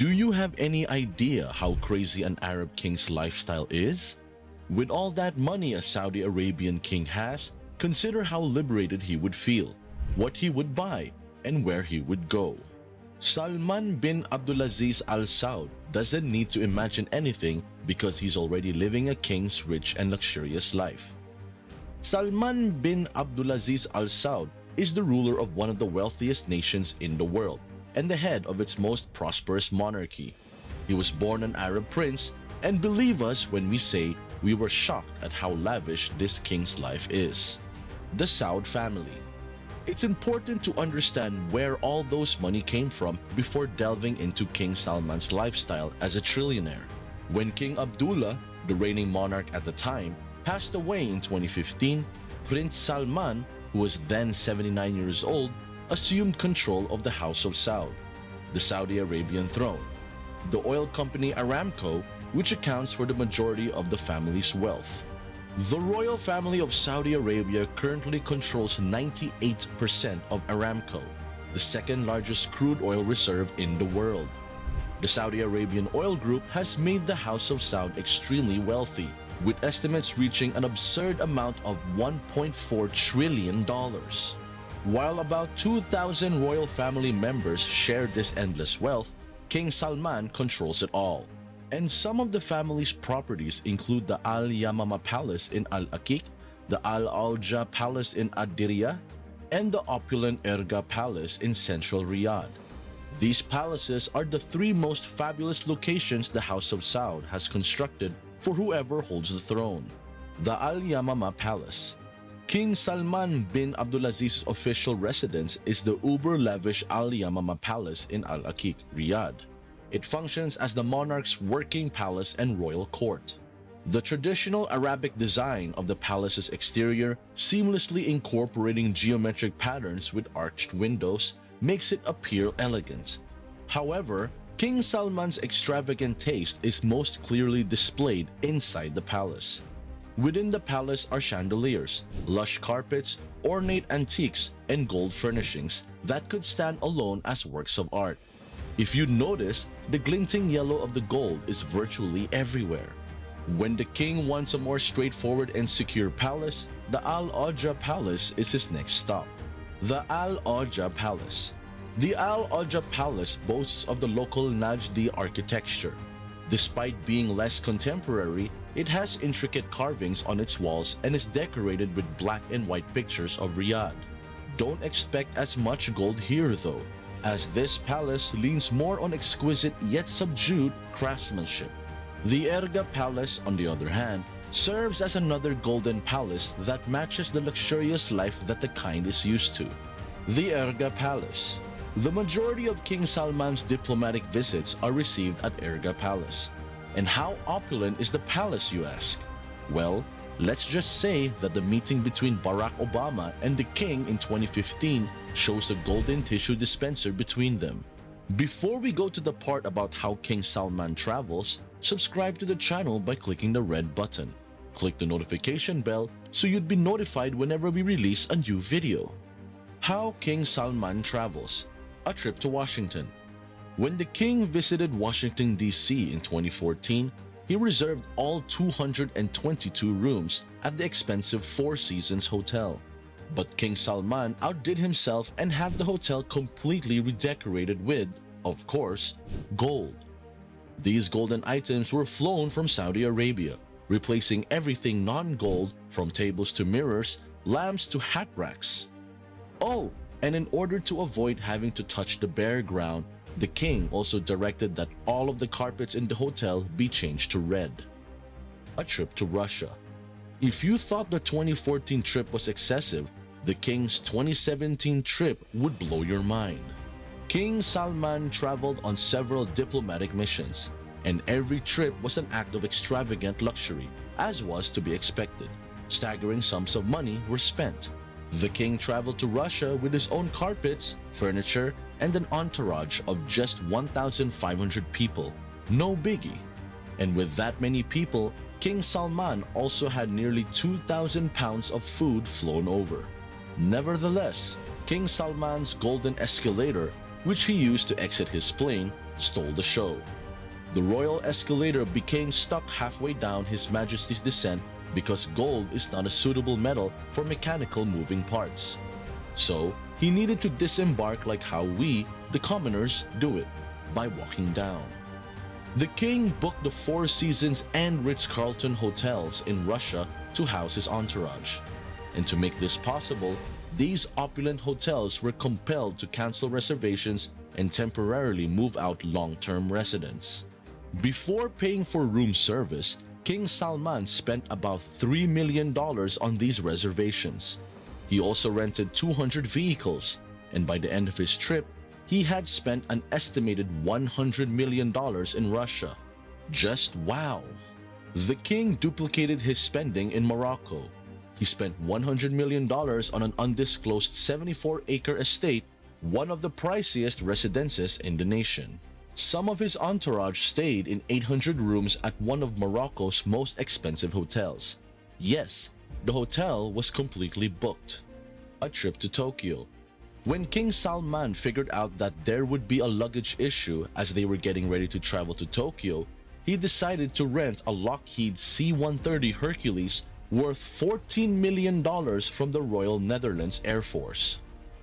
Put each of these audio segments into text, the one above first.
Do you have any idea how crazy an Arab king's lifestyle is? With all that money a Saudi Arabian king has, consider how liberated he would feel, what he would buy, and where he would go. Salman bin Abdulaziz al-Saud doesn't need to imagine anything because he's already living a king's rich and luxurious life. Salman bin Abdulaziz al-Saud is the ruler of one of the wealthiest nations in the world and the head of its most prosperous monarchy. He was born an Arab prince, and believe us when we say we were shocked at how lavish this king's life is. The Saud family. It's important to understand where all those money came from before delving into King Salman's lifestyle as a trillionaire. When King Abdullah, the reigning monarch at the time, passed away in 2015, Prince Salman, who was then 79 years old, assumed control of the House of Saud, the Saudi Arabian throne, the oil company Aramco, which accounts for the majority of the family's wealth. The royal family of Saudi Arabia currently controls 98% of Aramco, the second largest crude oil reserve in the world. The Saudi Arabian oil group has made the House of Saud extremely wealthy, with estimates reaching an absurd amount of $1.4 trillion. While about 2,000 royal family members share this endless wealth, King Salman controls it all. And some of the family's properties include the Al-Yamama Palace in Al-Aqiq, the Al-Auja Palace in Ad-Diriyah, and the opulent Erga Palace in central Riyadh. These palaces are the three most fabulous locations the House of Saud has constructed for whoever holds the throne. The Al-Yamama Palace. King Salman bin Abdulaziz's official residence is the uber-lavish Al-Yamama Palace in Al-Aqiq, Riyadh. It functions as the monarch's working palace and royal court. The traditional Arabic design of the palace's exterior, seamlessly incorporating geometric patterns with arched windows, makes it appear elegant. However, King Salman's extravagant taste is most clearly displayed inside the palace. Within the palace are chandeliers, lush carpets, ornate antiques, and gold furnishings that could stand alone as works of art. If you notice, the glinting yellow of the gold is virtually everywhere. When the king wants a more straightforward and secure palace, the Al-Auja Palace is his next stop. The Al-Auja Palace. The Al-Auja Palace boasts of the local Najdi architecture. Despite being less contemporary, it has intricate carvings on its walls and is decorated with black and white pictures of Riyadh. Don't expect as much gold here though, as this palace leans more on exquisite yet subdued craftsmanship. The Erga Palace, on the other hand, serves as another golden palace that matches the luxurious life that the kind is used to. The Erga Palace. The majority of King Salman's diplomatic visits are received at Erga Palace. And how opulent is the palace, you ask? Well, let's just say that the meeting between Barack Obama and the king in 2015 shows a golden tissue dispenser between them. Before we go to the part about how King Salman travels, subscribe to the channel by clicking the red button. Click the notification bell so you'd be notified whenever we release a new video. How King Salman travels. A trip to Washington. When the king visited Washington, D.C. in 2014, he reserved all 222 rooms at the expensive Four Seasons Hotel. But King Salman outdid himself and had the hotel completely redecorated with, of course, gold. These golden items were flown from Saudi Arabia, replacing everything non-gold from tables to mirrors, lamps to hat racks. Oh, and in order to avoid having to touch the bare ground, the king also directed that all of the carpets in the hotel be changed to red. A trip to Russia. If you thought the 2014 trip was excessive, the king's 2017 trip would blow your mind. King Salman traveled on several diplomatic missions, and every trip was an act of extravagant luxury, as was to be expected. Staggering sums of money were spent. The king traveled to Russia with his own carpets, furniture, and an entourage of just 1,500 people. No biggie. And with that many people, King Salman also had nearly 2,000 pounds of food flown over. Nevertheless, King Salman's golden escalator which he used to exit his plane, stole the show. The royal escalator became stuck halfway down His Majesty's descent because gold is not a suitable metal for mechanical moving parts. So, he needed to disembark like how we, the commoners, do it, by walking down. The king booked the Four Seasons and Ritz-Carlton hotels in Russia to house his entourage. And to make this possible, these opulent hotels were compelled to cancel reservations and temporarily move out long-term residents. Before paying for room service, King Salman spent about $3 million on these reservations. He also rented 200 vehicles, and by the end of his trip, he had spent an estimated $100 million in Russia. Just wow! The king duplicated his spending in Morocco. He spent $100 million on an undisclosed 74-acre estate, one of the priciest residences in the nation. Some of his entourage stayed in 800 rooms at one of Morocco's most expensive hotels. Yes, the hotel was completely booked. A trip to Tokyo. When King Salman figured out that there would be a luggage issue as they were getting ready to travel to Tokyo, he decided to rent a Lockheed C-130 Hercules worth $14 million from the Royal Netherlands Air Force.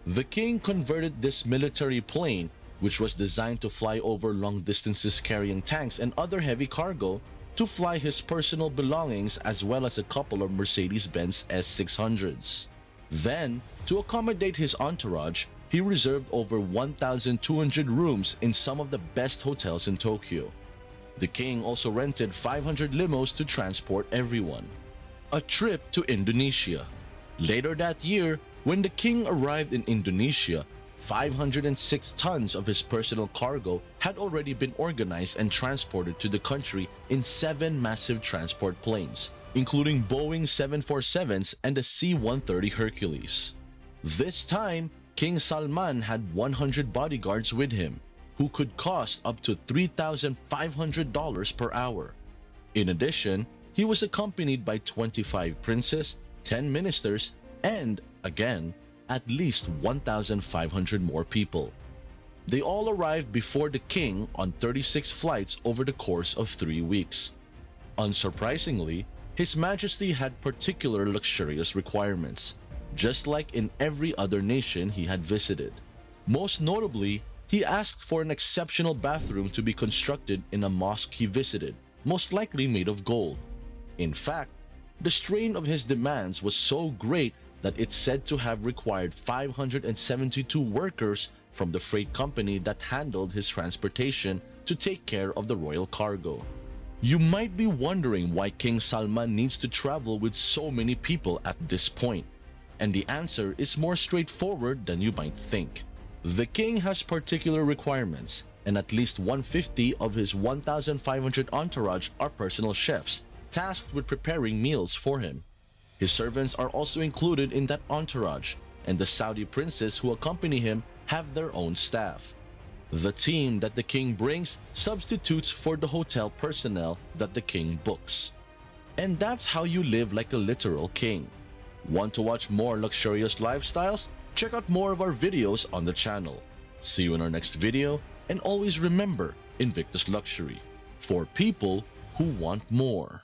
The king converted this military plane, which was designed to fly over long distances carrying tanks and other heavy cargo, to fly his personal belongings as well as a couple of Mercedes-Benz S600s. Then, to accommodate his entourage, he reserved over 1,200 rooms in some of the best hotels in Tokyo. The king also rented 500 limos to transport everyone. A trip to Indonesia. Later that year, when the king arrived in Indonesia, 506 tons of his personal cargo had already been organized and transported to the country in 7 massive transport planes, including Boeing 747s and the C-130 Hercules. This time, King Salman had 100 bodyguards with him, who could cost up to $3,500 per hour. In addition, he was accompanied by 25 princes, 10 ministers, and, again, at least 1,500 more people. They all arrived before the king on 36 flights over the course of 3 weeks. Unsurprisingly, His Majesty had particular luxurious requirements, just like in every other nation he had visited. Most notably, he asked for an exceptional bathroom to be constructed in a mosque he visited, most likely made of gold. In fact, the strain of his demands was so great that it's said to have required 572 workers from the freight company that handled his transportation to take care of the royal cargo. You might be wondering why King Salman needs to travel with so many people at this point, and the answer is more straightforward than you might think. The king has particular requirements, and at least 150 of his 1,500 entourage are personal chefs, tasked with preparing meals for him. His servants are also included in that entourage, and the Saudi princes who accompany him have their own staff. The team that the king brings substitutes for the hotel personnel that the king books. And that's how you live like a literal king. Want to watch more luxurious lifestyles? Check out more of our videos on the channel. See you in our next video, and always remember, Invictus Luxury, for people who want more.